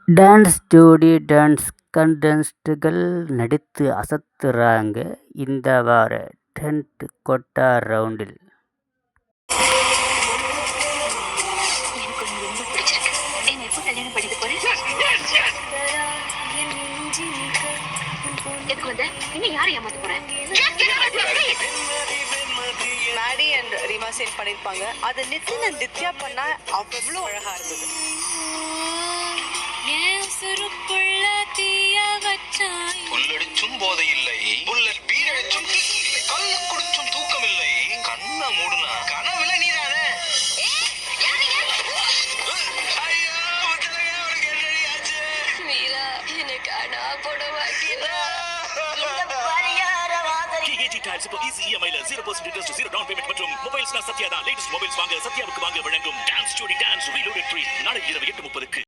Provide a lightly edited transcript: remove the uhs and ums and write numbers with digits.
Dance ஜோடி dance கண்டஸ்டன்ட்கள் நடித்து அசத்துறாங்க இந்த வார டென்ட் கொட்டா ரவுண்டில். மேடி அண்ட் ரீமா சேன் பண்ணிருப்பாங்க. அது நிதின் அண்ட் தித்யா பண்ணா அவ்வளோ அழகா இருந்தது. புல்லடிச்சும் போதை இல்லை, புல்லட் பீரடிச்சும் இல்லை, கல்லு குடிச்சும் தூக்கம் இல்லை, கண்ண மூடுனா கனவுல நீதானே. easy EMI 0% interest 0 down payment மற்றும் மொபைல்ஸ் சத்யா தான் லேட்டஸ்ட் மொபைல்ஸ் வாங்க சத்யாவுக்கு வாங்க வழங்கும் டான்ஸ் ஜோடி டான்ஸ் ரீலோடட் 3 நாளை இரவு 8:30